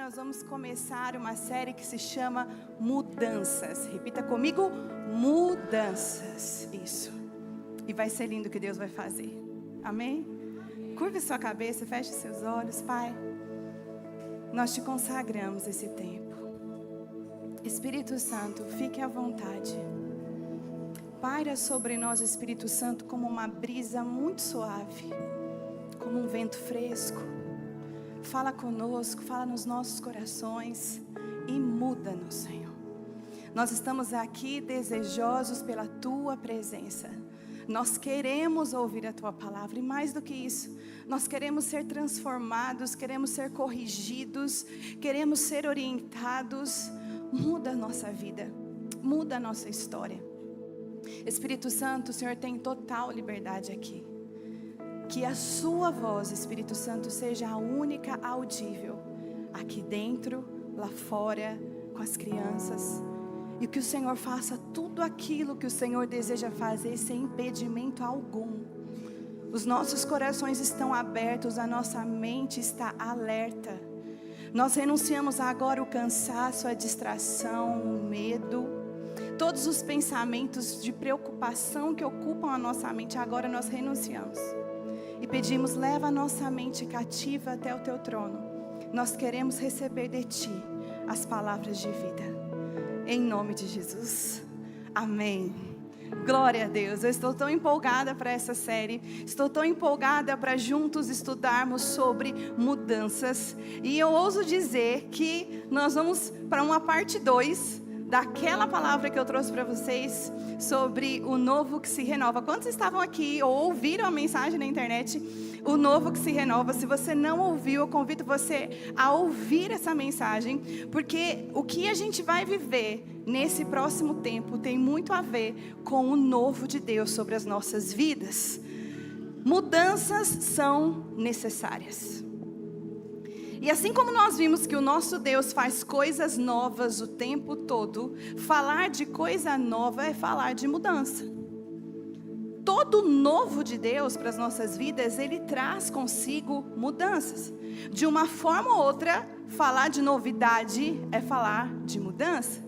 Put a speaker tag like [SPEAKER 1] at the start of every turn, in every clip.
[SPEAKER 1] nós vamos começar uma série que se chama Mudanças. Repita comigo, mudanças. Isso. E vai ser lindo o que Deus vai fazer. Amém? Curve sua cabeça, feche seus olhos, Pai. Nós te consagramos esse tempo. Espírito Santo, fique à vontade. Paira sobre nós, Espírito Santo, como uma brisa muito suave, como um vento fresco. Fala conosco, fala nos nossos corações e muda-nos, Senhor. Nós estamos aqui desejosos pela Tua presença. Nós queremos ouvir a Tua palavra e mais do que isso, nós queremos ser transformados, queremos ser corrigidos, queremos ser orientados. Muda a nossa vida, muda a nossa história. Espírito Santo, o Senhor tem total liberdade aqui. Que a sua voz, Espírito Santo, seja a única audível, aqui dentro, lá fora, com as crianças. E que o Senhor faça tudo aquilo que o Senhor deseja fazer sem impedimento algum. Os nossos corações estão abertos, a nossa mente está alerta. Nós renunciamos agora o cansaço, a distração, o medo. Todos os pensamentos de preocupação que ocupam a nossa mente, agora nós renunciamos. E pedimos, leva a nossa mente cativa até o Teu trono. Nós queremos receber de Ti as palavras de vida. Em nome de Jesus. Amém. Glória a Deus. Eu estou tão empolgada para essa série. Estou tão empolgada para juntos estudarmos sobre mudanças. E eu ouso dizer que nós vamos para uma parte 2 daquela palavra que eu trouxe para vocês sobre o novo que se renova. Quantos estavam aqui ou ouviram a mensagem na internet? O novo que se renova. Se você não ouviu, eu convido você a ouvir essa mensagem, porque o que a gente vai viver nesse próximo tempo tem muito a ver com o novo de Deus sobre as nossas vidas. Mudanças são necessárias. E assim como nós vimos que o nosso Deus faz coisas novas o tempo todo, falar de coisa nova é falar de mudança. Todo novo de Deus para as nossas vidas, Ele traz consigo mudanças. De uma forma ou outra, falar de novidade é falar de mudança.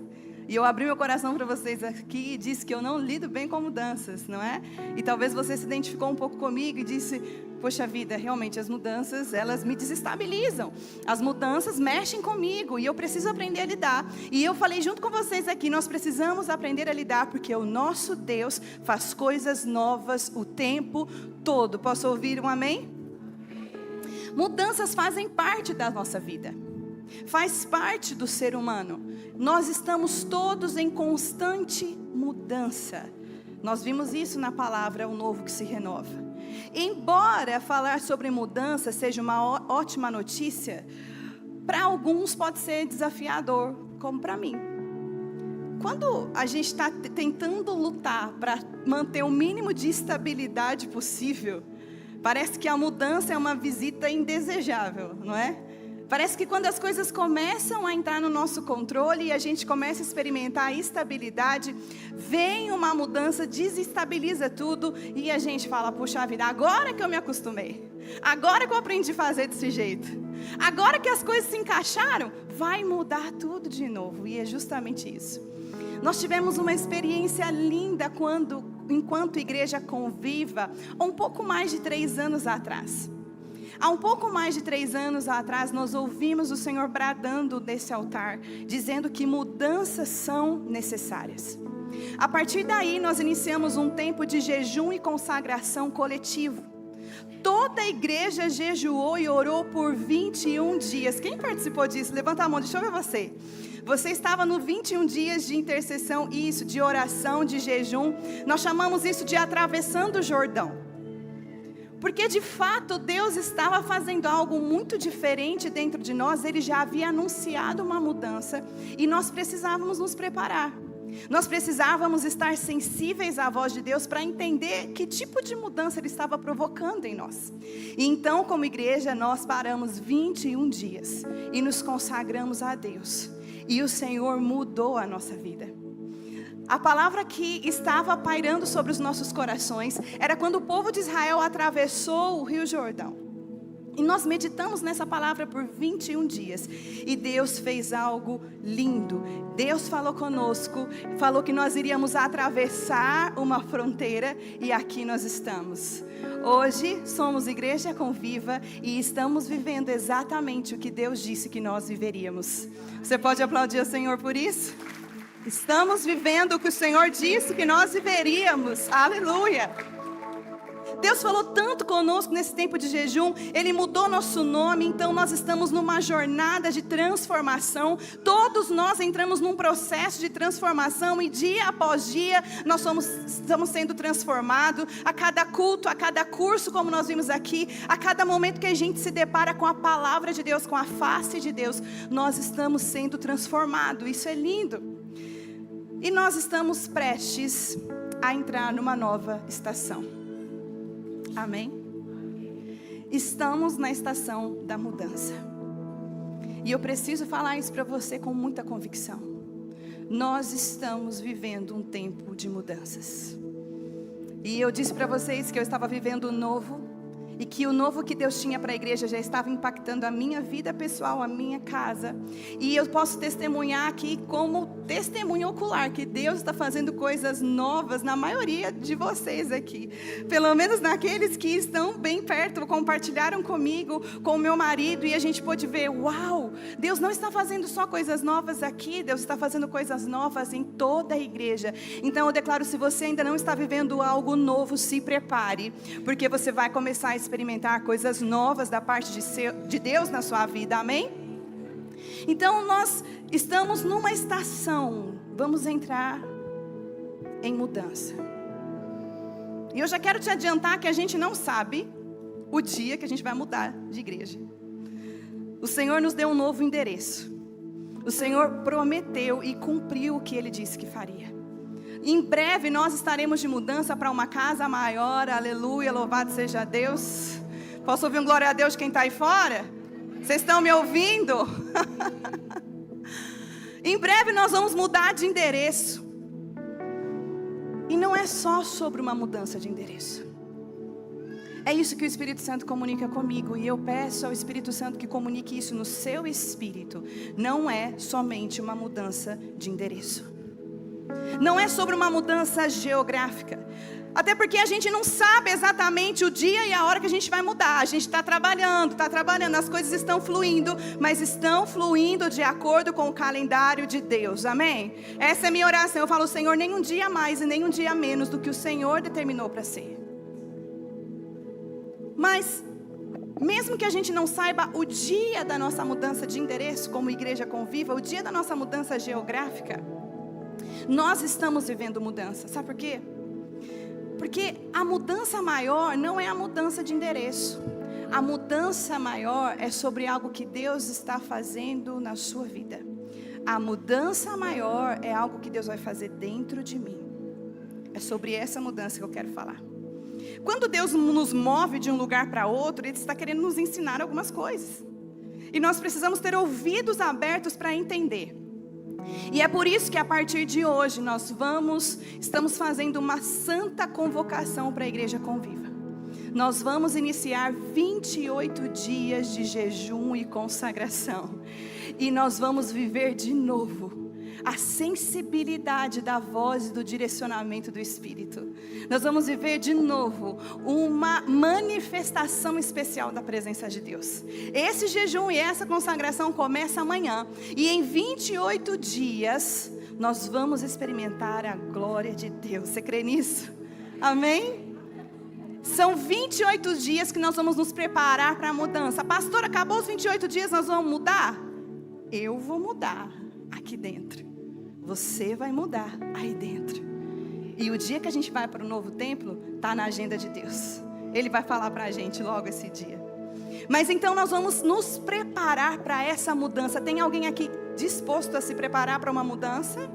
[SPEAKER 1] E eu abri meu coração para vocês aqui e disse que eu não lido bem com mudanças, não é? E talvez você se identificou um pouco comigo e disse, poxa vida, realmente as mudanças, elas me desestabilizam. As mudanças mexem comigo e eu preciso aprender a lidar. E eu falei junto com vocês aqui, nós precisamos aprender a lidar porque o nosso Deus faz coisas novas o tempo todo. Posso ouvir um amém? Mudanças fazem parte da nossa vida. Faz parte do ser humano. Nós estamos todos em constante mudança. Nós vimos isso na palavra, o novo que se renova. Embora falar sobre mudança seja uma ótima notícia, para alguns pode ser desafiador, como para mim. Quando a gente está tentando lutar para manter o mínimo de estabilidade possível, parece que a mudança é uma visita indesejável, não é? Parece que quando as coisas começam a entrar no nosso controle e a gente começa a experimentar a estabilidade, vem uma mudança, desestabiliza tudo e a gente fala, puxa vida, agora que eu me acostumei, agora que eu aprendi a fazer desse jeito, agora que as coisas se encaixaram, vai mudar tudo de novo. E é justamente isso. Nós tivemos uma experiência linda enquanto Igreja Conviva, um pouco mais de 3 anos atrás. Há um pouco mais de 3 anos atrás, nós ouvimos o Senhor bradando nesse altar, dizendo que mudanças são necessárias. A partir daí, nós iniciamos um tempo de jejum e consagração coletivo. Toda a igreja jejuou e orou por 21 dias. Quem participou disso? Levanta a mão, deixa eu ver você. Você estava no 21 dias de intercessão, isso, de oração, de jejum. Nós chamamos isso de atravessando o Jordão. Porque de fato Deus estava fazendo algo muito diferente dentro de nós. Ele já havia anunciado uma mudança e nós precisávamos nos preparar. Nós precisávamos estar sensíveis à voz de Deus para entender que tipo de mudança Ele estava provocando em nós. E então, como igreja, nós paramos 21 dias e nos consagramos a Deus. E o Senhor mudou a nossa vida. A palavra que estava pairando sobre os nossos corações era quando o povo de Israel atravessou o Rio Jordão. E nós meditamos nessa palavra por 21 dias. E Deus fez algo lindo. Deus falou conosco, falou que nós iríamos atravessar uma fronteira e aqui nós estamos. Hoje somos Igreja Conviva e estamos vivendo exatamente o que Deus disse que nós viveríamos. Você pode aplaudir o Senhor por isso? Estamos vivendo o que o Senhor disse que nós viveríamos. Aleluia! Deus falou tanto conosco nesse tempo de jejum, Ele mudou nosso nome, então nós estamos numa jornada de transformação. Todos nós entramos num processo de transformação e dia após dia nós estamos sendo transformados. A cada culto, a cada curso, como nós vimos aqui, a cada momento que a gente se depara com a palavra de Deus, com a face de Deus, nós estamos sendo transformados. Isso é lindo. E nós estamos prestes a entrar numa nova estação. Amém? Estamos na estação da mudança. E eu preciso falar isso para você com muita convicção. Nós estamos vivendo um tempo de mudanças. E eu disse para vocês que eu estava vivendo o novo. E que o novo que Deus tinha para a igreja já estava impactando a minha vida pessoal, a minha casa. E eu posso testemunhar aqui como testemunho ocular que Deus está fazendo coisas novas na maioria de vocês aqui. Pelo menos naqueles que estão bem perto, compartilharam comigo, com o meu marido. E a gente pôde ver, uau, Deus não está fazendo só coisas novas aqui, Deus está fazendo coisas novas em toda a igreja. Então eu declaro, se você ainda não está vivendo algo novo, se prepare. Porque você vai começar a experimentar coisas novas da parte de Deus na sua vida, amém? Então nós estamos numa estação, vamos entrar em mudança. E eu já quero te adiantar que a gente não sabe o dia que a gente vai mudar de igreja. O Senhor nos deu um novo endereço. O Senhor prometeu e cumpriu o que Ele disse que faria. Em breve nós estaremos de mudança para uma casa maior, aleluia, louvado seja Deus. Posso ouvir um glória a Deus de quem está aí fora? Vocês estão me ouvindo? Em breve nós vamos mudar de endereço. E não é só sobre uma mudança de endereço. É isso que o Espírito Santo comunica comigo. E eu peço ao Espírito Santo que comunique isso no seu espírito. Não é somente uma mudança de endereço. Não é sobre uma mudança geográfica. Até porque a gente não sabe exatamente o dia e a hora que a gente vai mudar. A gente está trabalhando, as coisas estão fluindo, mas estão fluindo de acordo com o calendário de Deus, amém? Essa é a minha oração. Eu falo, Senhor, nem um dia mais e nem um dia menos do que o Senhor determinou para ser. Mas, mesmo que a gente não saiba o dia da nossa mudança de endereço, como Igreja Conviva, o dia da nossa mudança geográfica, nós estamos vivendo mudança. Sabe por quê? Porque a mudança maior não é a mudança de endereço. A mudança maior é sobre algo que Deus está fazendo na sua vida. A mudança maior é algo que Deus vai fazer dentro de mim. É sobre essa mudança que eu quero falar. Quando Deus nos move de um lugar para outro, Ele está querendo nos ensinar algumas coisas. E nós precisamos ter ouvidos abertos para entender. E é por isso que a partir de hoje estamos fazendo uma santa convocação para a Igreja Conviva. Nós vamos iniciar 28 dias de jejum e consagração. E nós vamos viver de novo a sensibilidade da voz e do direcionamento do Espírito. Nós vamos viver de novo uma manifestação especial da presença de Deus. Esse jejum e essa consagração começa amanhã. E em 28 dias nós vamos experimentar a glória de Deus. Você crê nisso? Amém? São 28 dias que nós vamos nos preparar para a mudança. Pastora, acabou os 28 dias, nós vamos mudar? Eu vou mudar aqui dentro. Você vai mudar aí dentro. E o dia que a gente vai para o novo templo, está na agenda de Deus. Ele vai falar para a gente logo esse dia. Mas então nós vamos nos preparar para essa mudança. Tem alguém aqui disposto a se preparar para uma mudança?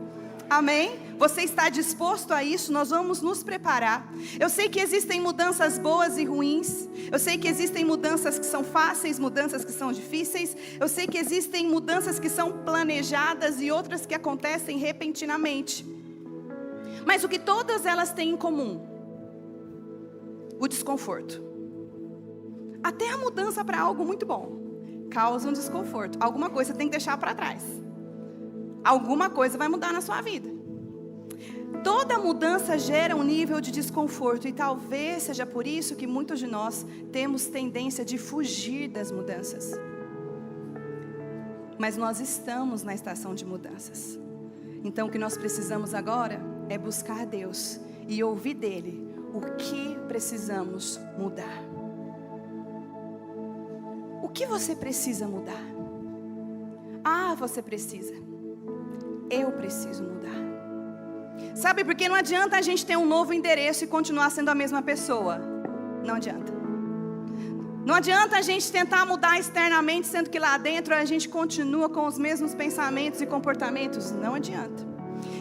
[SPEAKER 1] Amém? Você está disposto a isso? Nós vamos nos preparar. Eu sei que existem mudanças boas e ruins. Eu sei que existem mudanças que são fáceis, mudanças que são difíceis. Eu sei que existem mudanças que são planejadas e outras que acontecem repentinamente. Mas o que todas elas têm em comum? O desconforto. Até a mudança para algo muito bom causa um desconforto. Alguma coisa você tem que deixar para trás. Alguma coisa vai mudar na sua vida. Toda mudança gera um nível de desconforto. E talvez seja por isso que muitos de nós temos tendência de fugir das mudanças. Mas nós estamos na estação de mudanças. Então o que nós precisamos agora é buscar Deus e ouvir dele o que precisamos mudar. O que você precisa mudar? Ah, você precisa. Eu preciso mudar. Sabe, porque não adianta a gente ter um novo endereço e continuar sendo a mesma pessoa. Não adianta. Não adianta a gente tentar mudar externamente, sendo que lá dentro a gente continua com os mesmos pensamentos e comportamentos. Não adianta.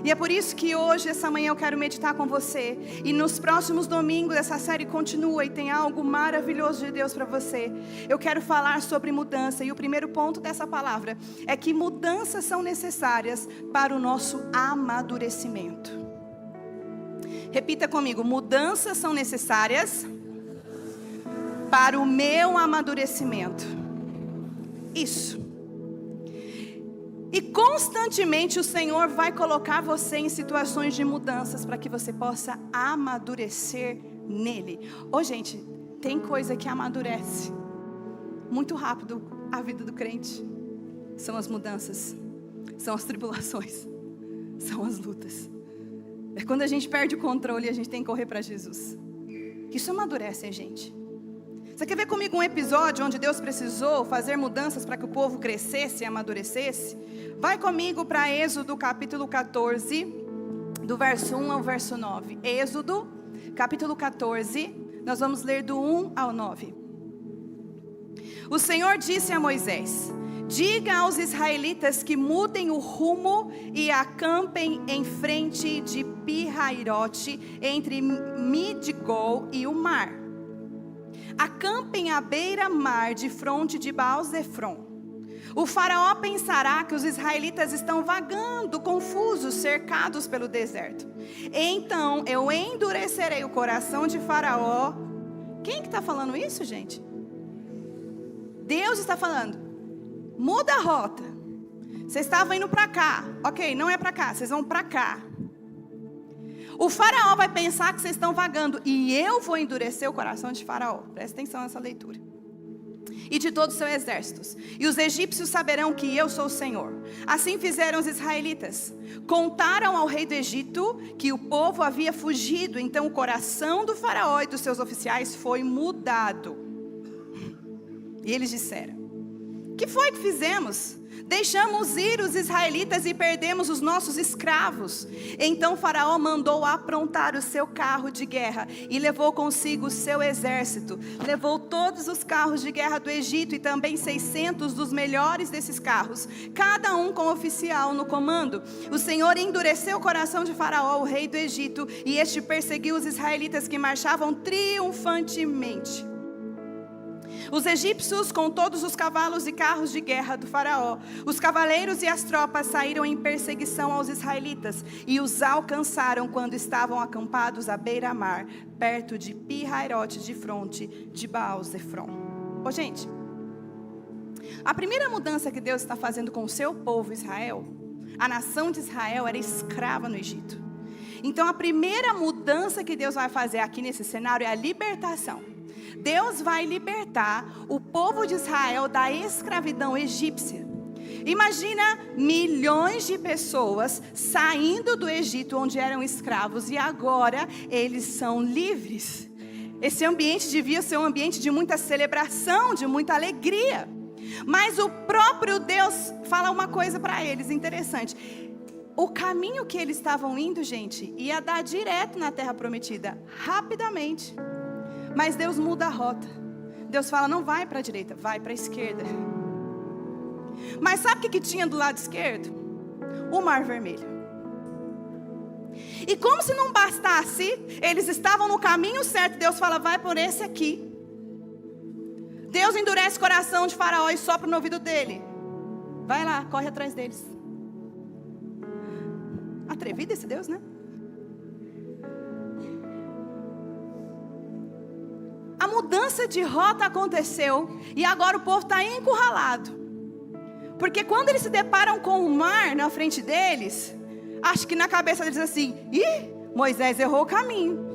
[SPEAKER 1] E é por isso que hoje, essa manhã, eu quero meditar com você. E nos próximos domingos, essa série continua e tem algo maravilhoso de Deus para você. Eu quero falar sobre mudança. E o primeiro ponto dessa palavra é que mudanças são necessárias para o nosso amadurecimento. Repita comigo: mudanças são necessárias para o meu amadurecimento. Isso. E constantemente o Senhor vai colocar você em situações de mudanças para que você possa amadurecer nele. Gente, tem coisa que amadurece muito rápido a vida do crente. São as mudanças, são as tribulações, são as lutas. É quando a gente perde o controle e a gente tem que correr para Jesus. Isso amadurece a gente. Você quer ver comigo um episódio onde Deus precisou fazer mudanças para que o povo crescesse e amadurecesse? Vai comigo para Êxodo capítulo 14, do verso 1 ao verso 9. Êxodo capítulo 14, nós vamos ler do 1 ao 9. O Senhor disse a Moisés: diga aos israelitas que mudem o rumo e acampem em frente de Pi-Hairote, entre Midigol e o mar. Acampem à beira-mar, de fronte de Baal-Zefron. O faraó pensará que os israelitas estão vagando, confusos, cercados pelo deserto. Então eu endurecerei o coração de faraó. Quem que está falando isso, gente? Deus está falando. Muda a rota. Vocês estavam indo para cá. Ok, não é para cá, vocês vão para cá. O faraó vai pensar que vocês estão vagando. E eu vou endurecer o coração de faraó. Presta atenção nessa leitura. E de todos os seus exércitos. E os egípcios saberão que eu sou o Senhor. Assim fizeram os israelitas. Contaram ao rei do Egito que o povo havia fugido. Então o coração do faraó e dos seus oficiais foi mudado. E eles disseram: que foi que fizemos? Deixamos ir os israelitas e perdemos os nossos escravos. Então faraó mandou aprontar o seu carro de guerra e levou consigo o seu exército. Levou todos os carros de guerra do Egito e também 600 dos melhores desses carros, cada um com oficial no comando. O Senhor endureceu o coração de faraó, o rei do Egito, e este perseguiu os israelitas que marchavam triunfantemente. Os egípcios com todos os cavalos e carros de guerra do faraó, os cavaleiros e as tropas saíram em perseguição aos israelitas e os alcançaram quando estavam acampados à beira-mar, perto de Pi-Hairote, de fronte de Baal-Zefron. Gente, a primeira mudança que Deus está fazendo com o seu povo Israel, a nação de Israel era escrava no Egito. Então a primeira mudança que Deus vai fazer aqui nesse cenário é a libertação. Deus vai libertar o povo de Israel da escravidão egípcia. Imagina milhões de pessoas saindo do Egito, onde eram escravos, e agora eles são livres. Esse ambiente devia ser um ambiente de muita celebração, de muita alegria. Mas o próprio Deus fala uma coisa para eles interessante. O caminho que eles estavam indo, gente, ia dar direto na terra prometida, rapidamente. Mas Deus muda a rota. Deus fala: não vai para a direita, vai para a esquerda. Mas sabe o que tinha do lado esquerdo? O Mar Vermelho. E como se não bastasse, eles estavam no caminho certo. Deus fala: vai por esse aqui. Deus endurece o coração de faraó e sopra no ouvido dele: vai lá, corre atrás deles. Atrevido esse Deus, né? mudança de rota aconteceu e agora o povo está encurralado. Porque quando eles se deparam com o mar na frente deles, acho que na cabeça deles assim, Moisés errou o caminho.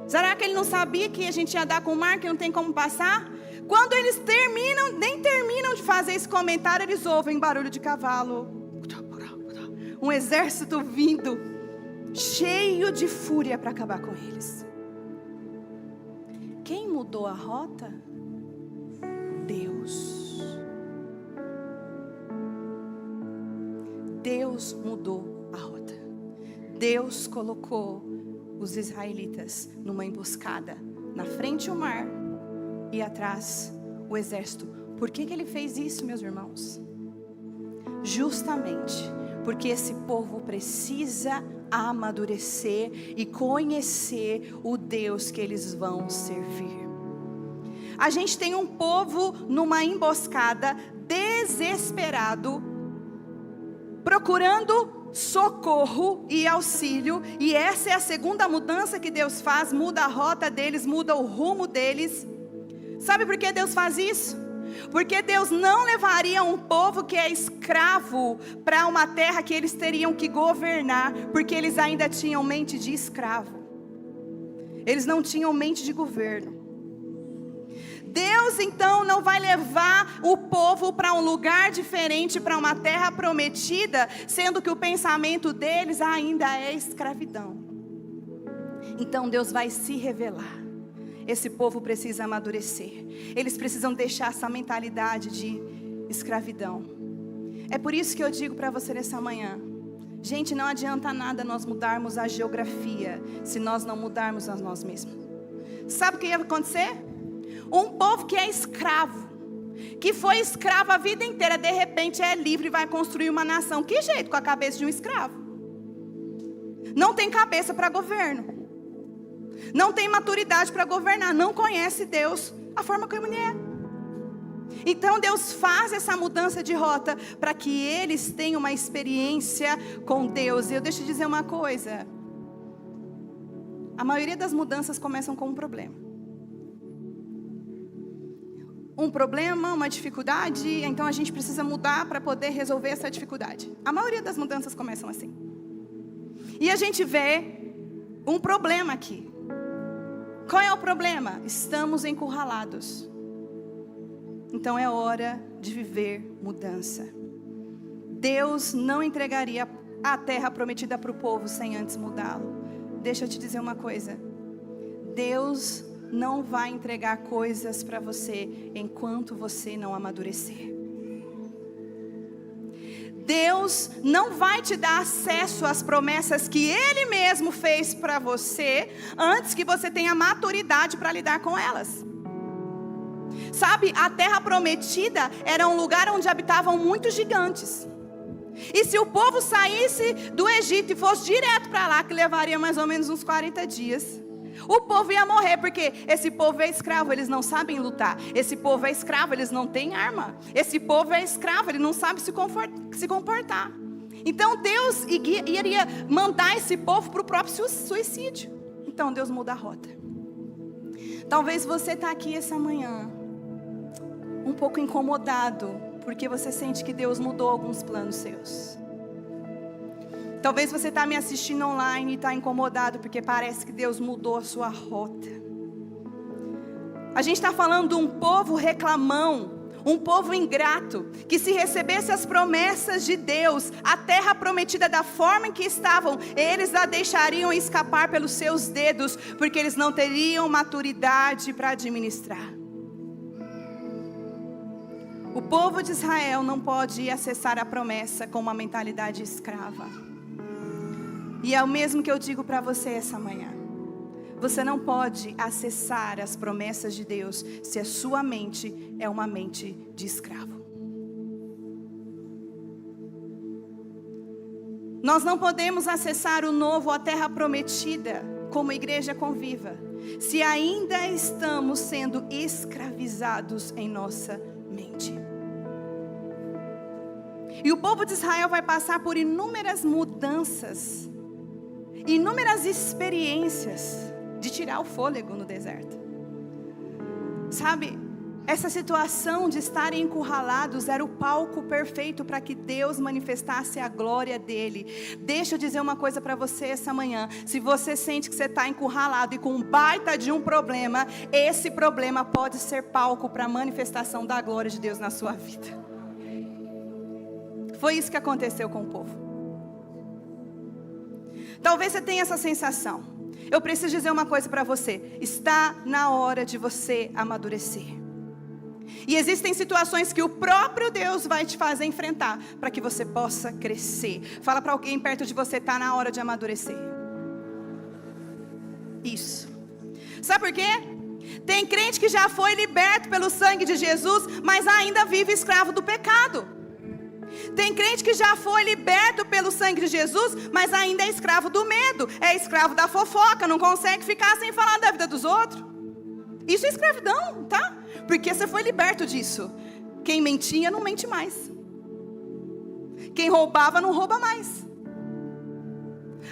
[SPEAKER 1] Será que ele não sabia que a gente ia dar com o mar, que não tem como passar? Quando eles nem terminam de fazer esse comentário, eles ouvem barulho de cavalo. Um exército vindo, cheio de fúria para acabar com eles. Quem mudou a rota? Deus. Deus mudou a rota. Deus colocou os israelitas numa emboscada. Na frente o mar e atrás o exército. Por que ele fez isso, meus irmãos? Justamente porque esse povo precisa amadurecer e conhecer o Deus que eles vão servir. A gente tem um povo numa emboscada, desesperado, procurando socorro e auxílio, e essa é a segunda mudança que Deus faz, muda a rota deles, muda o rumo deles. Sabe por que Deus faz isso? Porque Deus não levaria um povo que é escravo para uma terra que eles teriam que governar, porque eles ainda tinham mente de escravo. Eles não tinham mente de governo. Deus então não vai levar o povo para um lugar diferente, para uma terra prometida, sendo que o pensamento deles ainda é escravidão. Então Deus vai se revelar. Esse povo precisa amadurecer. Eles precisam deixar essa mentalidade de escravidão. É por isso que eu digo para você nessa manhã, gente, não adianta nada nós mudarmos a geografia se nós não mudarmos a nós mesmos. Sabe o que ia acontecer? Um povo que é escravo, que foi escravo a vida inteira, de repente é livre e vai construir uma nação. Que jeito com a cabeça de um escravo? Não tem cabeça para governo. Não tem maturidade para governar, não conhece Deus, a forma como Ele é. Então Deus faz essa mudança de rota para que eles tenham uma experiência com Deus. E eu deixo te dizer uma coisa, a maioria das mudanças começam com um problema. Um problema, uma dificuldade, então a gente precisa mudar para poder resolver essa dificuldade. A maioria das mudanças começam assim. E a gente vê um problema aqui. Qual é o problema? Estamos encurralados. Então é hora de viver mudança. Deus não entregaria a terra prometida para o povo sem antes mudá-lo. Deixa eu te dizer uma coisa. Deus não vai entregar coisas para você enquanto você não amadurecer. Deus não vai te dar acesso às promessas que Ele mesmo fez para você antes que você tenha maturidade para lidar com elas. Sabe, a terra prometida era um lugar onde habitavam muitos gigantes. E se o povo saísse do Egito e fosse direto para lá, que levaria mais ou menos uns 40 dias, o povo ia morrer, porque esse povo é escravo, eles não sabem lutar. Esse povo é escravo, eles não têm arma. Esse povo é escravo, ele não sabe se comportar. Então Deus iria mandar esse povo para o próprio suicídio. Então Deus muda a rota. Talvez você está aqui essa manhã um pouco incomodado, porque você sente que Deus mudou alguns planos seus. Talvez você está me assistindo online e está incomodado porque parece que Deus mudou a sua rota. A gente está falando de um povo reclamão, um povo ingrato, que se recebesse as promessas de Deus, a terra prometida da forma em que estavam, eles a deixariam escapar pelos seus dedos, porque eles não teriam maturidade para administrar. O povo de Israel não pode acessar a promessa com uma mentalidade escrava. E é o mesmo que eu digo para você essa manhã. Você não pode acessar as promessas de Deus se a sua mente é uma mente de escravo. Nós não podemos acessar o novo, a terra prometida, como igreja conviva, se ainda estamos sendo escravizados em nossa mente. E o povo de Israel vai passar por inúmeras mudanças, inúmeras experiências de tirar o fôlego no deserto. Sabe, essa situação de estarem encurralados era o palco perfeito para que Deus manifestasse a glória dele. Deixa eu dizer uma coisa para você essa manhã. Se você sente que você está encurralado e com um baita de um problema, esse problema pode ser palco para a manifestação da glória de Deus na sua vida. Foi isso que aconteceu com o povo. Talvez você tenha essa sensação. Eu preciso dizer uma coisa para você. Está na hora de você amadurecer. E existem situações que o próprio Deus vai te fazer enfrentar para que você possa crescer. Fala para alguém perto de você, está na hora de amadurecer. Isso. Sabe por quê? Tem crente que já foi liberto pelo sangue de Jesus, mas ainda vive escravo do pecado. Tem crente que já foi liberto pelo sangue de Jesus, mas ainda é escravo do medo. É escravo da fofoca, não consegue ficar sem falar da vida dos outros. Isso é escravidão, tá? Porque você foi liberto disso. Quem mentia não mente mais. Quem roubava não rouba mais.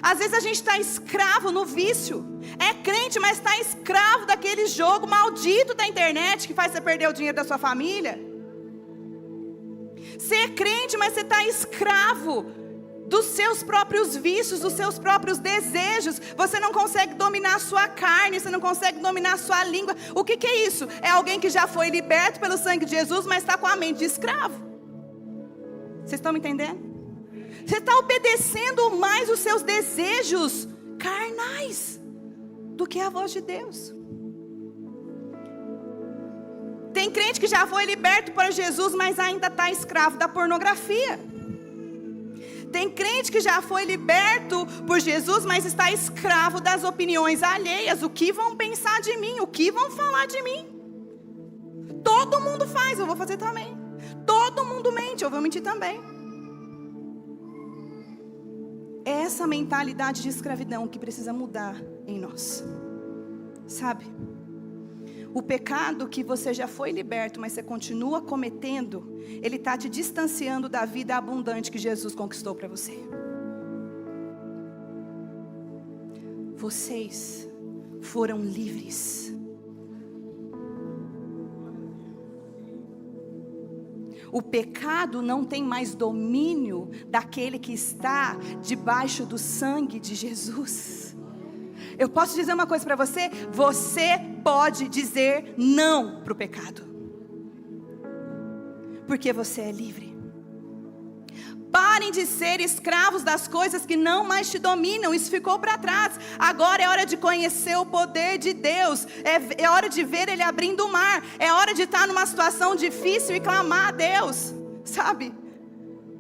[SPEAKER 1] Às vezes a gente está escravo no vício. É crente, mas está escravo daquele jogo maldito da internet que faz você perder o dinheiro da sua família. Você é crente, mas você está escravo dos seus próprios vícios, dos seus próprios desejos. Você não consegue dominar a sua carne, você não consegue dominar a sua língua. O que é isso? É alguém que já foi liberto pelo sangue de Jesus, mas está com a mente de escravo. Vocês estão me entendendo? Você está obedecendo mais os seus desejos carnais do que a voz de Deus. Tem crente que já foi liberto por Jesus, mas ainda está escravo da pornografia. Tem crente que já foi liberto por Jesus, mas está escravo das opiniões alheias. O que vão pensar de mim? O que vão falar de mim? Todo mundo faz, eu vou fazer também. Todo mundo mente, eu vou mentir também. É essa mentalidade de escravidão que precisa mudar em nós. Sabe? O pecado que você já foi liberto, mas você continua cometendo, ele está te distanciando da vida abundante que Jesus conquistou para você. Vocês foram livres. O pecado não tem mais domínio daquele que está debaixo do sangue de Jesus. Eu posso dizer uma coisa para você? Você pode dizer não para o pecado. Porque você é livre. Parem de ser escravos das coisas que não mais te dominam. Isso ficou para trás. Agora é hora de conhecer o poder de Deus. É hora de ver Ele abrindo o mar. É hora de estar numa situação difícil e clamar a Deus. Sabe?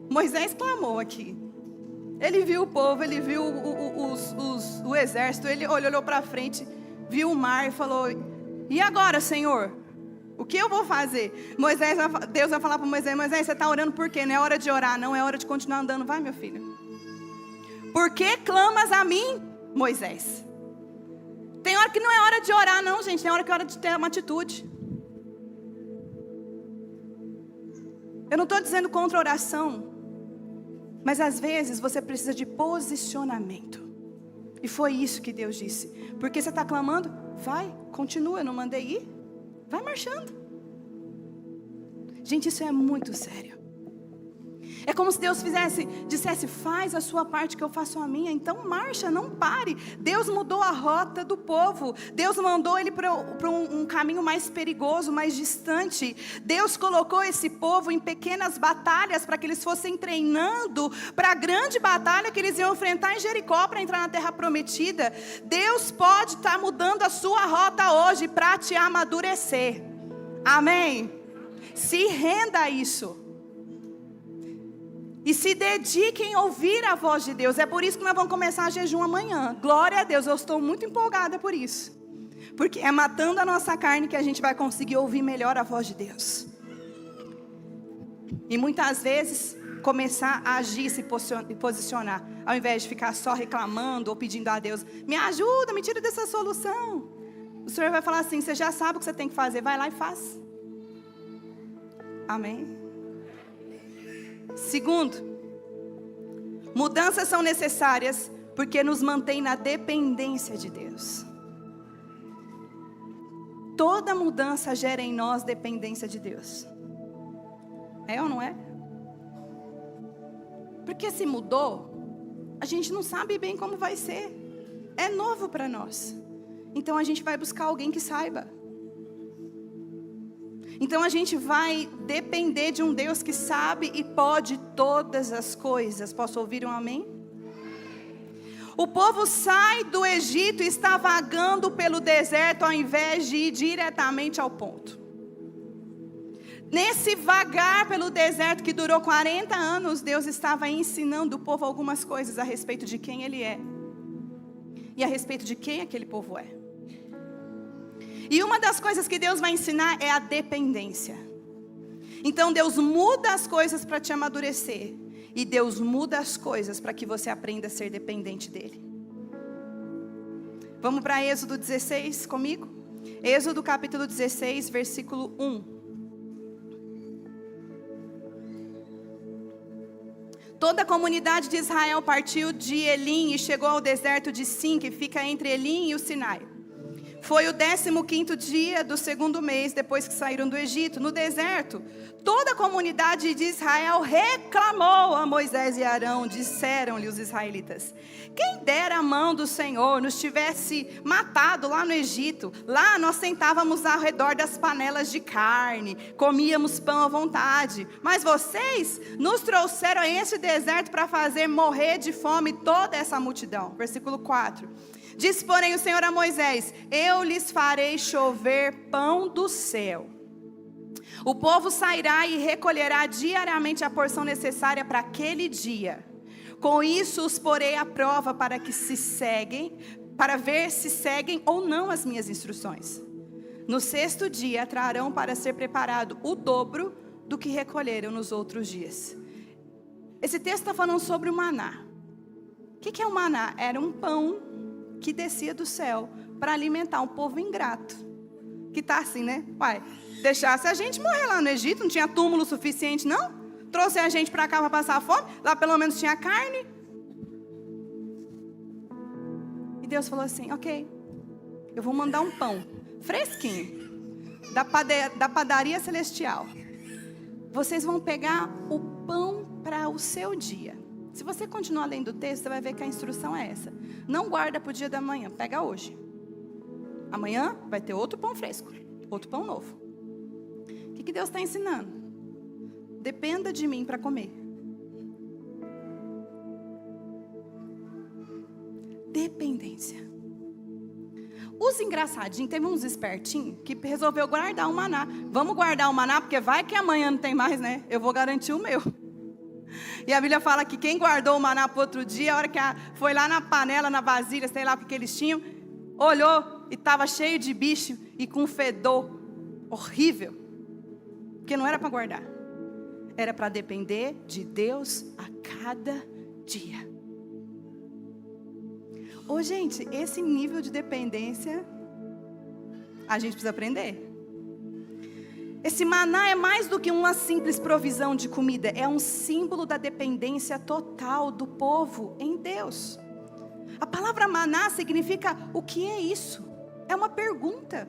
[SPEAKER 1] Moisés clamou aqui. Ele viu o povo, ele viu o exército, ele olhou para frente, viu o mar e falou: e agora, Senhor? O que eu vou fazer? Deus vai falar para Moisés: Moisés, você está orando por quê? Não é hora de orar, não, é hora de continuar andando. Vai, meu filho. Por que clamas a mim, Moisés? Tem hora que não é hora de orar, não, gente. Tem hora que é hora de ter uma atitude. Eu não estou dizendo contra a oração. Mas às vezes você precisa de posicionamento. E foi isso que Deus disse. Porque você está clamando? Vai, continua, eu não mandei ir. Vai marchando. Gente, isso é muito sério. É como se Deus dissesse: faz a sua parte que eu faço a minha. Então marcha, não pare. Deus mudou a rota do povo. Deus mandou ele para um caminho mais perigoso, mais distante. Deus colocou esse povo em pequenas batalhas para que eles fossem treinando para a grande batalha que eles iam enfrentar em Jericó para entrar na terra prometida. Deus pode estar mudando a sua rota hoje para te amadurecer. Amém? Se renda a isso. E se dediquem a ouvir a voz de Deus. É por isso que nós vamos começar a jejum amanhã. Glória a Deus, eu estou muito empolgada por isso. Porque é matando a nossa carne que a gente vai conseguir ouvir melhor a voz de Deus. E muitas vezes começar a agir, se posicionar. Ao invés de ficar só reclamando ou pedindo a Deus: me ajuda, me tira dessa solução. O Senhor vai falar assim: você já sabe o que você tem que fazer, vai lá e faz. Amém? Segundo, mudanças são necessárias porque nos mantém na dependência de Deus. toda mudança gera em nós dependência de Deus. É ou não é? Porque se mudou, a gente não sabe bem como vai ser. É novo para nós. Então a gente vai buscar alguém que saiba. Então a gente vai depender de um Deus que sabe e pode todas as coisas. Posso ouvir um amém? O povo sai do Egito e está vagando pelo deserto ao invés de ir diretamente ao ponto. Nesse vagar pelo deserto que durou 40 anos, Deus estava ensinando o povo algumas coisas a respeito de quem Ele é. E a respeito de quem aquele povo é. E uma das coisas que Deus vai ensinar é a dependência. Então Deus muda as coisas para te amadurecer. E Deus muda as coisas para que você aprenda a ser dependente dEle. Vamos para Êxodo 16 comigo? Êxodo capítulo 16, versículo 1. Toda a comunidade de Israel partiu de Elim e chegou ao deserto de Sim, que fica entre Elim e o Sinai. Foi o 15º dia do 2º mês, depois que saíram do Egito. No deserto, toda a comunidade de Israel reclamou a Moisés e Arão. Disseram-lhe os israelitas: quem dera a mão do Senhor nos tivesse matado lá no Egito. Lá nós sentávamos ao redor das panelas de carne, comíamos pão à vontade. Mas vocês nos trouxeram a esse deserto para fazer morrer de fome toda essa multidão. Versículo 4. Disse, porém, o Senhor a Moisés: eu lhes farei chover pão do céu. O povo sairá e recolherá diariamente a porção necessária para aquele dia. Com isso os porei à prova para ver se seguem ou não as minhas instruções. No 6º dia trarão para ser preparado o dobro do que recolheram nos outros dias. Esse texto está falando sobre o maná. O que é o maná? Era um pão que descia do céu para alimentar um povo ingrato. Que está assim, né? Pai, deixasse a gente morrer lá no Egito, não tinha túmulo suficiente, não? Trouxe a gente para cá para passar fome, lá pelo menos tinha carne. E Deus falou assim: ok, eu vou mandar um pão fresquinho, da padaria celestial. Vocês vão pegar o pão para o seu dia. Se você continuar lendo o texto, você vai ver que a instrução é essa. Não guarda para o dia da manhã, pega hoje. Amanhã vai ter outro pão fresco, outro pão novo. O que Deus está ensinando? Dependa de mim para comer. Dependência. Os engraçadinhos, teve uns espertinhos que resolveu guardar o maná. Vamos guardar o maná, porque vai que amanhã não tem mais, né? Eu vou garantir o meu. E a Bíblia fala que quem guardou o maná para outro dia, a hora que foi lá na panela, na vasilha, sei lá o que eles tinham, olhou e estava cheio de bicho e com um fedor horrível. Porque não era para guardar. Era para depender de Deus a cada dia. Ô gente, esse nível de dependência, a gente precisa aprender. Esse maná é mais do que uma simples provisão de comida. É um símbolo da dependência total do povo em Deus. A palavra maná significa: o que é isso? É uma pergunta.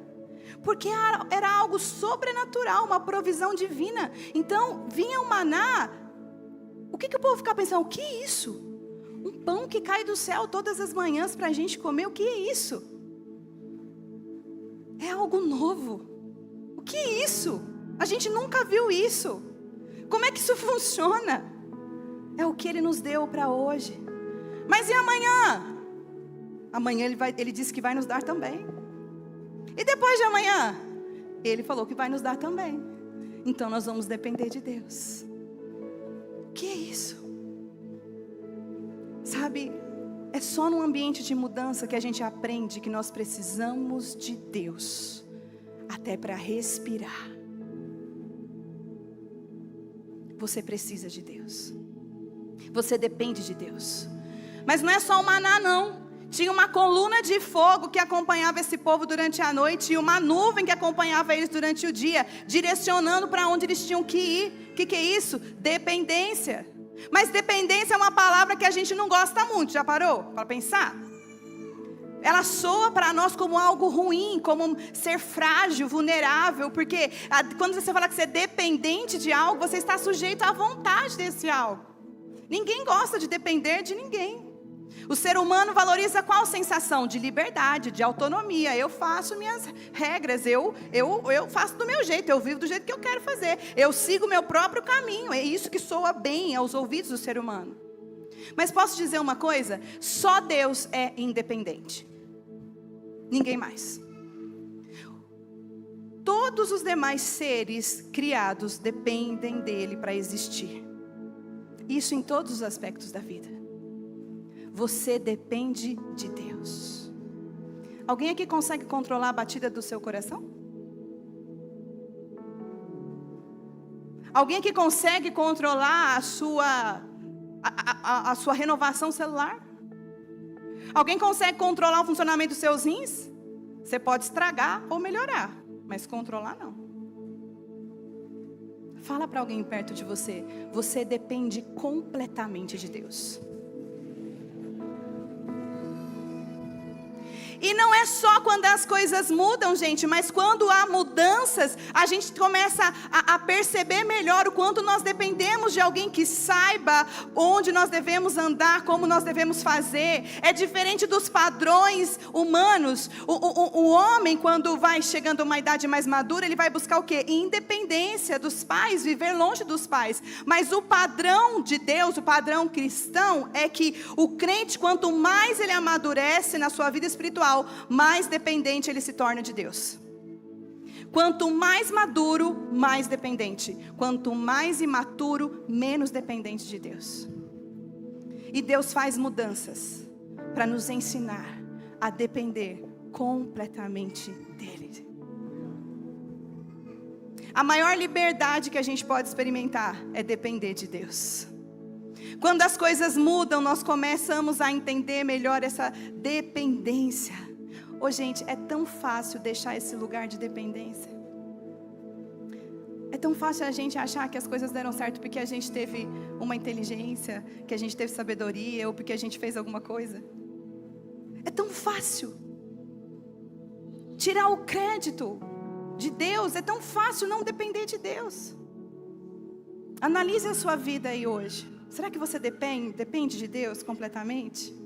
[SPEAKER 1] Porque era algo sobrenatural, uma provisão divina. Então, vinha o maná. O que o povo ficava pensando? O que é isso? Um pão que cai do céu todas as manhãs para a gente comer. O que é isso? É algo novo. O que é isso? A gente nunca viu isso. Como é que isso funciona? É o que Ele nos deu para hoje. Mas e amanhã? Amanhã Ele disse que vai nos dar também. E depois de amanhã? Ele falou que vai nos dar também. Então nós vamos depender de Deus. O que é isso? Sabe, é só num ambiente de mudança que a gente aprende que nós precisamos de Deus. Até para respirar. Você precisa de Deus. Você depende de Deus. Mas não é só o maná, não. Tinha uma coluna de fogo que acompanhava esse povo durante a noite. E uma nuvem que acompanhava eles durante o dia. Direcionando para onde eles tinham que ir. O que é isso? Dependência. Mas dependência é uma palavra que a gente não gosta muito. Já parou para pensar? ela soa para nós como algo ruim, como ser frágil, vulnerável, porque quando você fala que você é dependente de algo, você está sujeito à vontade desse algo. Ninguém gosta de depender de ninguém. O ser humano valoriza qual sensação? De liberdade, de autonomia. Eu faço minhas regras, eu faço do meu jeito, eu vivo do jeito que eu quero fazer. Eu sigo o meu próprio caminho, é isso que soa bem aos ouvidos do ser humano. Mas posso dizer uma coisa? Só Deus é independente. Ninguém mais. Todos os demais seres criados dependem dele para existir. Isso em todos os aspectos da vida. Você depende de Deus. Alguém aqui consegue controlar a batida do seu coração? Alguém aqui consegue controlar a sua renovação celular? Alguém consegue controlar o funcionamento dos seus rins? Você pode estragar ou melhorar, mas controlar não. Fala para alguém perto de você. Você depende completamente de Deus. E não é só quando as coisas mudam, gente, mas quando há mudanças, a gente começa a perceber melhor o quanto nós dependemos de alguém que saiba onde nós devemos andar, como nós devemos fazer. É diferente dos padrões humanos. O homem, quando vai chegando a uma idade mais madura, ele vai buscar o quê? Independência dos pais, viver longe dos pais. Mas o padrão de Deus, o padrão cristão, é que o crente, quanto mais ele amadurece na sua vida espiritual, mais dependente ele se torna de Deus. Quanto mais maduro, mais dependente. Quanto mais imaturo, menos dependente de Deus. E Deus faz mudanças para nos ensinar a depender completamente dele. A maior liberdade que a gente pode experimentar é depender de Deus. Quando as coisas mudam, nós começamos a entender melhor essa dependência. Ô gente, é tão fácil deixar esse lugar de dependência. É tão fácil a gente achar que as coisas deram certo porque a gente teve uma inteligência, que a gente teve sabedoria, ou porque a gente fez alguma coisa. É tão fácil tirar o crédito de Deus, é tão fácil não depender de Deus. Analise a sua vida aí hoje. Será que você depende de Deus completamente?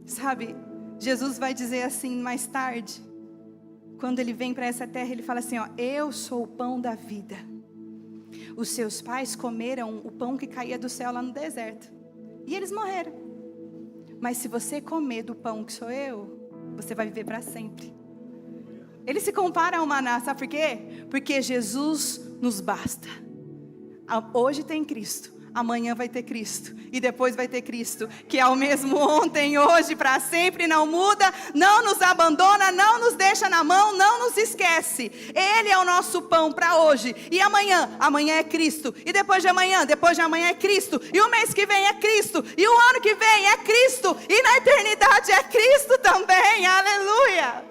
[SPEAKER 1] Sabe, Jesus vai dizer assim mais tarde, quando ele vem para essa terra, ele fala assim, ó, eu sou o pão da vida. Os seus pais comeram o pão que caía do céu lá no deserto, e eles morreram. Mas se você comer do pão que sou eu, você vai viver para sempre. Ele se compara ao maná, sabe por quê? Porque Jesus nos basta. Hoje tem Cristo, amanhã vai ter Cristo, e depois vai ter Cristo, que é o mesmo ontem, hoje, para sempre, não muda, não nos abandona, não nos deixa na mão, não nos esquece. Ele é o nosso pão para hoje, e amanhã é Cristo, e depois de amanhã é Cristo, e o mês que vem é Cristo, e o ano que vem é Cristo, e na eternidade é Cristo também, aleluia.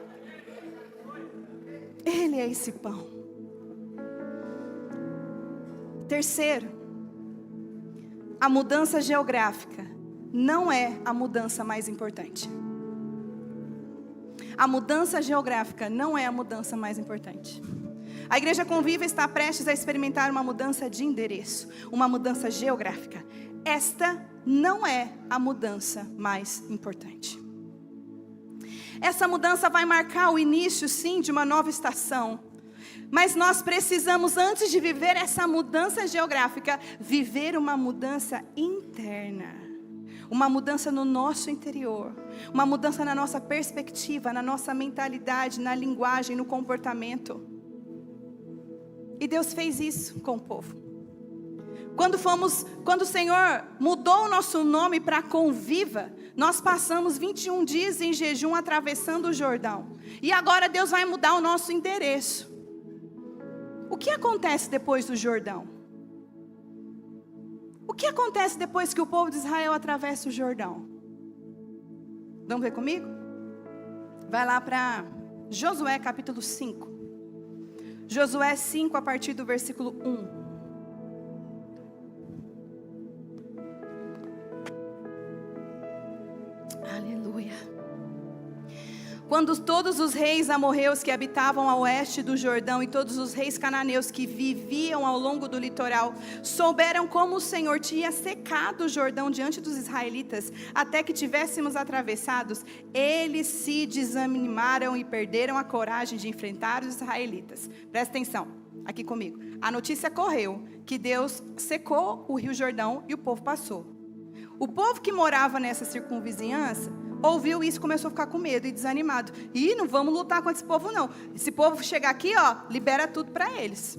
[SPEAKER 1] Ele é esse pão. Terceiro, a mudança geográfica não é a mudança mais importante. A mudança geográfica não é a mudança mais importante. A Igreja Conviva está prestes a experimentar uma mudança de endereço, uma mudança geográfica. Esta não é a mudança mais importante. Essa mudança vai marcar o início, sim, de uma nova estação. Mas nós precisamos, antes de viver essa mudança geográfica, viver uma mudança interna. Uma mudança no nosso interior. Uma mudança na nossa perspectiva, na nossa mentalidade, na linguagem, no comportamento. E Deus fez isso com o povo. Quando o Senhor mudou o nosso nome para Conviva, nós passamos 21 dias em jejum atravessando o Jordão. E agora Deus vai mudar o nosso endereço. O que acontece depois do Jordão? O que acontece depois que o povo de Israel atravessa o Jordão? Vamos ver comigo? Vai lá para Josué capítulo 5. Josué 5 a partir do versículo 1. Aleluia. Quando todos os reis amorreus que habitavam a oeste do Jordão e todos os reis cananeus que viviam ao longo do litoral souberam como o Senhor tinha secado o Jordão diante dos israelitas até que tivéssemos atravessados, eles se desanimaram e perderam a coragem de enfrentar os israelitas. Presta atenção, aqui comigo. A notícia correu que Deus secou o rio Jordão e o povo passou. O povo que morava nessa circunvizinhança ouviu isso e começou a ficar com medo e desanimado. E não vamos lutar com esse povo não. Esse povo chegar aqui, libera tudo para eles.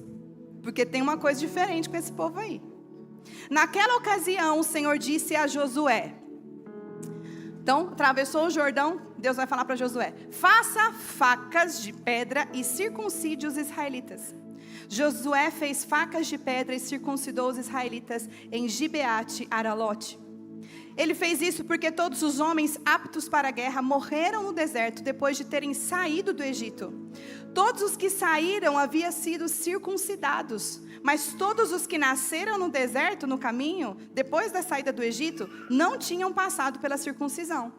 [SPEAKER 1] Porque tem uma coisa diferente com esse povo aí. Naquela ocasião, o Senhor disse a Josué. Então, atravessou o Jordão, Deus vai falar para Josué: faça facas de pedra e circuncide os israelitas. Josué fez facas de pedra e circuncidou os israelitas em Gibeate Aralote. Ele fez isso porque todos os homens aptos para a guerra morreram no deserto depois de terem saído do Egito. Todos os que saíram haviam sido circuncidados, mas todos os que nasceram no deserto, no caminho, depois da saída do Egito, não tinham passado pela circuncisão.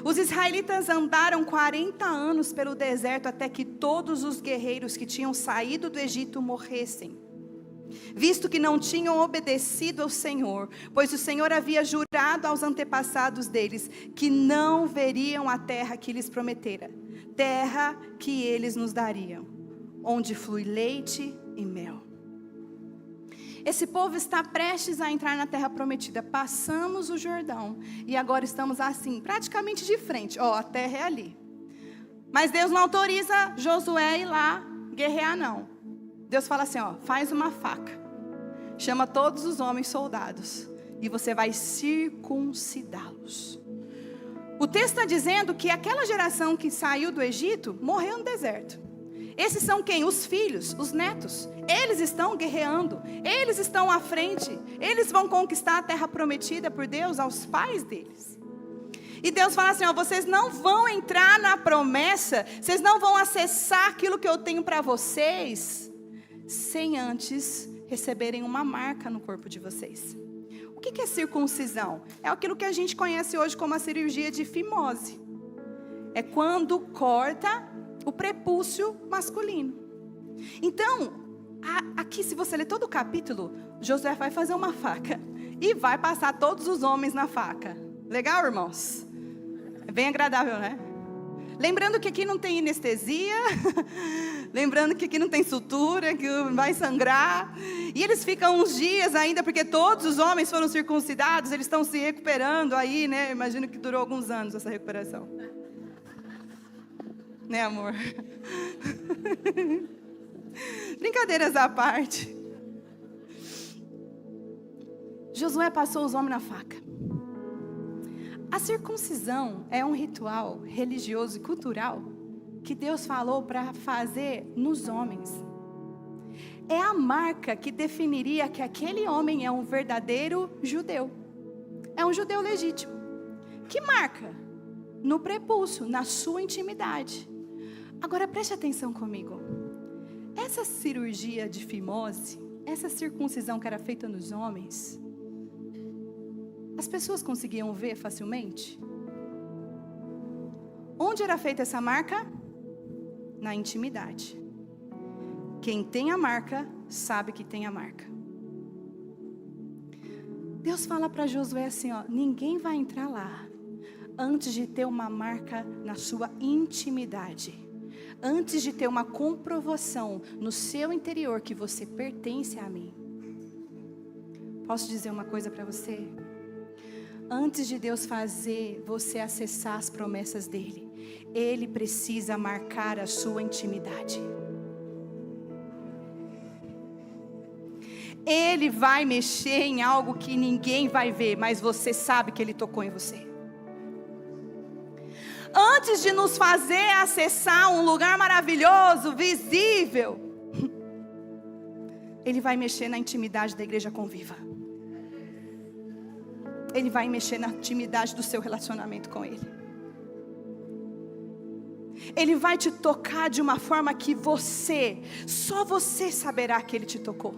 [SPEAKER 1] Os israelitas andaram 40 anos pelo deserto até que todos os guerreiros que tinham saído do Egito morressem, visto que não tinham obedecido ao Senhor, pois o Senhor havia jurado aos antepassados deles que não veriam a terra que lhes prometera, terra que eles nos dariam, onde flui leite e mel. Esse povo está prestes a entrar na terra prometida. Passamos o Jordão e agora estamos assim, praticamente de frente. A terra é ali. Mas Deus não autoriza Josué a ir lá guerrear não. Deus fala assim, faz uma faca. Chama todos os homens soldados e você vai circuncidá-los. O texto está dizendo que aquela geração que saiu do Egito morreu no deserto. Esses são quem? Os filhos, os netos. Eles estão guerreando, eles estão à frente. Eles vão conquistar a terra prometida por Deus aos pais deles. E Deus fala assim, vocês não vão entrar na promessa, vocês não vão acessar aquilo que eu tenho para vocês, sem antes receberem uma marca no corpo de vocês. O que é circuncisão? É aquilo que a gente conhece hoje como a cirurgia de fimose. É quando corta o prepúcio masculino. Então, aqui se você ler todo o capítulo, Josué vai fazer uma faca e vai passar todos os homens na faca. Legal, irmãos? É bem agradável, né? Lembrando que aqui não tem anestesia, lembrando que aqui não tem sutura, que vai sangrar. E eles ficam uns dias ainda, porque todos os homens foram circuncidados, eles estão se recuperando aí, né? Imagino que durou alguns anos essa recuperação. Né, amor? Brincadeiras à parte. Josué passou os homens na faca. A circuncisão é um ritual religioso e cultural que Deus falou para fazer nos homens. É a marca que definiria que aquele homem é um verdadeiro judeu. É um judeu legítimo. Que marca? No prepúcio, na sua intimidade. Agora preste atenção comigo. Essa cirurgia de fimose, essa circuncisão que era feita nos homens, as pessoas conseguiam ver facilmente? Onde era feita essa marca? Na intimidade. Quem tem a marca, sabe que tem a marca. Deus fala para Josué assim, ninguém vai entrar lá antes de ter uma marca na sua intimidade. Antes de ter uma comprovação no seu interior que você pertence a mim. Posso dizer uma coisa para você? Antes de Deus fazer você acessar as promessas dele, Ele precisa marcar a sua intimidade. Ele vai mexer em algo que ninguém vai ver, mas você sabe que Ele tocou em você. Antes de nos fazer acessar um lugar maravilhoso, visível, Ele vai mexer na intimidade da igreja conviva. Ele vai mexer na intimidade do seu relacionamento com Ele. Ele vai te tocar de uma forma que só você saberá que Ele te tocou.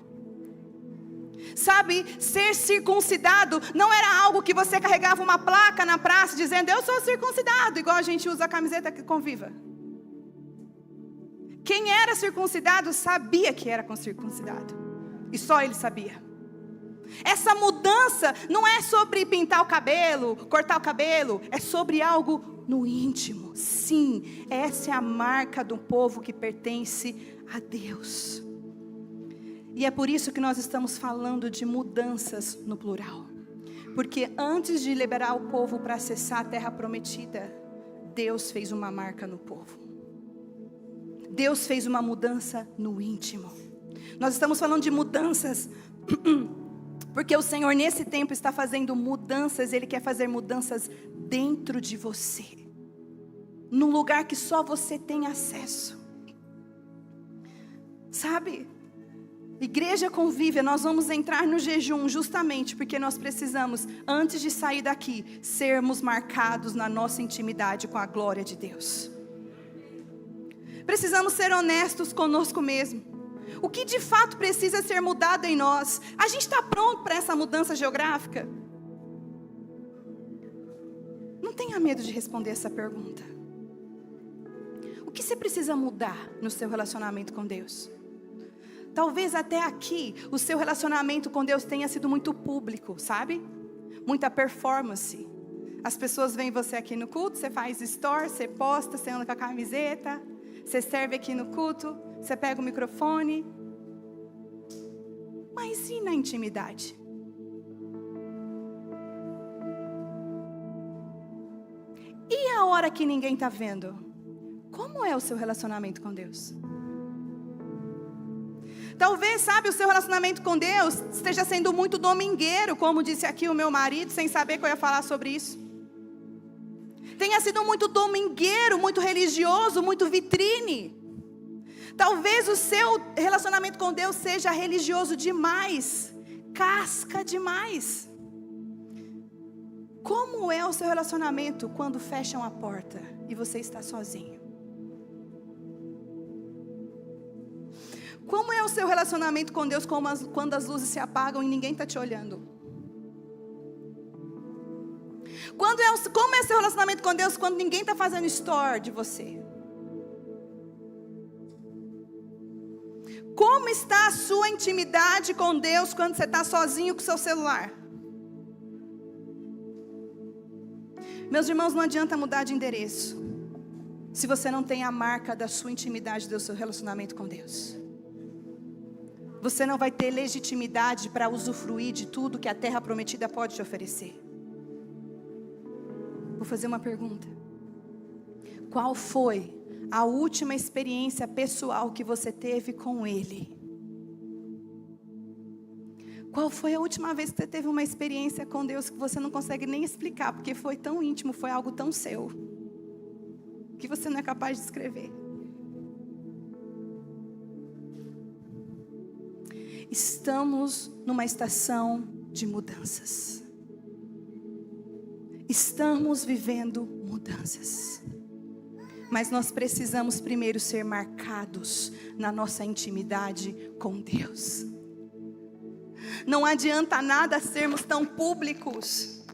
[SPEAKER 1] Sabe, ser circuncidado não era algo que você carregava uma placa na praça dizendo: eu sou circuncidado, igual a gente usa a camiseta que Conviva. Quem era circuncidado sabia que era circuncidado, e só ele sabia. Essa mudança não é sobre pintar o cabelo, cortar o cabelo, é sobre algo no íntimo. Sim, essa é a marca do povo que pertence a Deus. E é por isso que nós estamos falando de mudanças no plural. Porque antes de liberar o povo para acessar a terra prometida, Deus fez uma marca no povo. Deus fez uma mudança no íntimo. Nós estamos falando de mudanças, porque o Senhor nesse tempo está fazendo mudanças. Ele quer fazer mudanças dentro de você, num lugar que só você tem acesso. Sabe? Igreja Convívia, nós vamos entrar no jejum justamente porque nós precisamos, antes de sair daqui, sermos marcados na nossa intimidade com a glória de Deus. Precisamos ser honestos conosco mesmo. O que de fato precisa ser mudado em nós? A gente está pronto para essa mudança geográfica? Não tenha medo de responder essa pergunta. O que você precisa mudar no seu relacionamento com Deus? Talvez até aqui o seu relacionamento com Deus tenha sido muito público, sabe? Muita performance. As pessoas veem você aqui no culto, você faz story, você posta, você anda com a camiseta, você serve aqui no culto, você pega o microfone. Mas e na intimidade? E a hora que ninguém está vendo? Como é o seu relacionamento com Deus? Talvez, sabe, o seu relacionamento com Deus esteja sendo muito domingueiro, como disse aqui o meu marido, sem saber que eu ia falar sobre isso. Tenha sido muito domingueiro, muito religioso, muito vitrine. Talvez o seu relacionamento com Deus seja religioso demais, casca demais. Como é o seu relacionamento quando fecham a porta e você está sozinho? Como é o seu relacionamento com Deus quando as luzes se apagam e ninguém está te olhando? Como é o seu relacionamento com Deus quando ninguém está fazendo story de você? Como está a sua intimidade com Deus quando você está sozinho com o seu celular? Meus irmãos, não adianta mudar de endereço se você não tem a marca da sua intimidade, do seu relacionamento com Deus. Você não vai ter legitimidade para usufruir de tudo que a terra prometida pode te oferecer. Vou fazer uma pergunta. Qual foi a última experiência pessoal que você teve com Ele? Qual foi a última vez que você teve uma experiência com Deus que você não consegue nem explicar, porque foi tão íntimo, foi algo tão seu, que você não é capaz de descrever? Estamos numa estação de mudanças. Estamos vivendo mudanças. Mas nós precisamos primeiro ser marcados na nossa intimidade com Deus. Não adianta nada sermos tão públicos,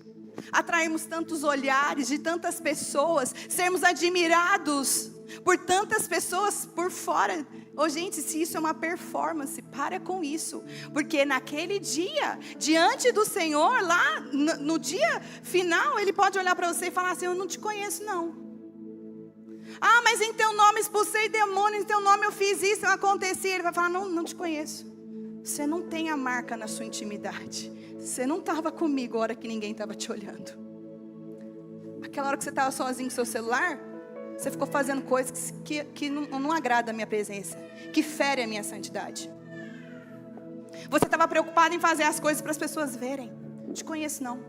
[SPEAKER 1] atrairmos tantos olhares de tantas pessoas, sermos admirados por tantas pessoas por fora. Gente, se isso é uma performance, para com isso. Porque naquele dia, diante do Senhor, lá no dia final, Ele pode olhar para você e falar assim: eu não te conheço não. Ah, mas em teu nome expulsei demônios, em teu nome eu fiz isso, eu aconteci. Ele vai falar: não te conheço. Você não tem a marca na sua intimidade. Você não estava comigo a hora que ninguém estava te olhando. Aquela hora que você estava sozinho com seu celular, você ficou fazendo coisas que não agrada a minha presença, que fere a minha santidade. Você estava preocupado em fazer as coisas para as pessoas verem. Não te conheço não.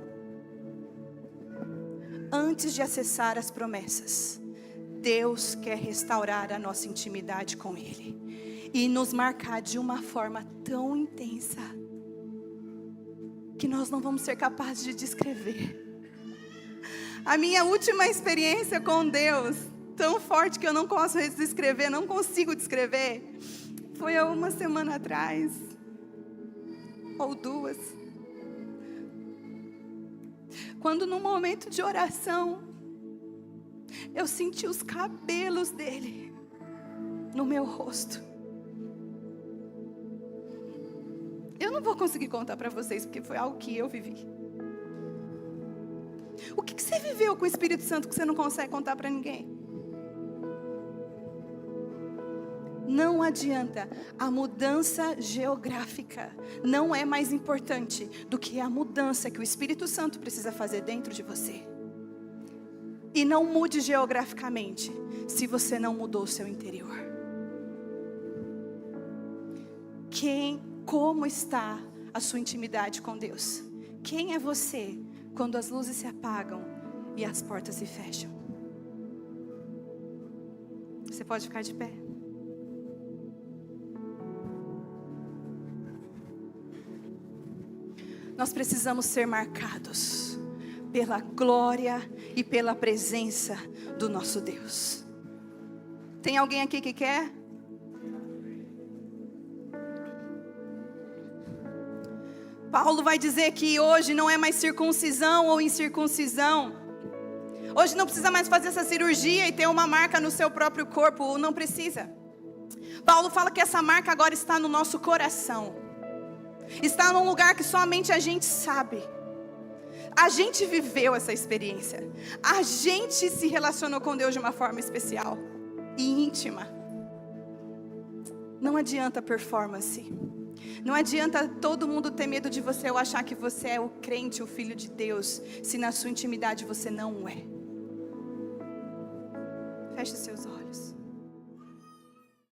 [SPEAKER 1] Antes de acessar as promessas, Deus quer restaurar a nossa intimidade com Ele e nos marcar de uma forma tão intensa que nós não vamos ser capazes de descrever. A minha última experiência com Deus, tão forte que eu não posso descrever, não consigo descrever, foi há uma semana atrás. ou duas. Quando no momento de oração, eu senti os cabelos dele no meu rosto. Eu não vou conseguir contar para vocês, porque foi algo que eu vivi. O que você viveu com o Espírito Santo que você não consegue contar para ninguém? Não adianta, a mudança geográfica não é mais importante do que a mudança que o Espírito Santo precisa fazer dentro de você. E não mude geograficamente se você não mudou o seu interior. Como está a sua intimidade com Deus? Quem é você quando as luzes se apagam e as portas se fecham? Você pode ficar de pé. Nós precisamos ser marcados pela glória e pela presença do nosso Deus. Tem alguém aqui que quer? Paulo vai dizer que hoje não é mais circuncisão ou incircuncisão. Hoje não precisa mais fazer essa cirurgia e ter uma marca no seu próprio corpo, não precisa. Paulo fala que essa marca agora está no nosso coração. Está num lugar que somente a gente sabe. A gente viveu essa experiência. A gente se relacionou com Deus de uma forma especial e íntima. Não adianta performance. Não adianta todo mundo ter medo de você ou achar que você é o crente, o filho de Deus, se na sua intimidade você não é. Feche seus olhos.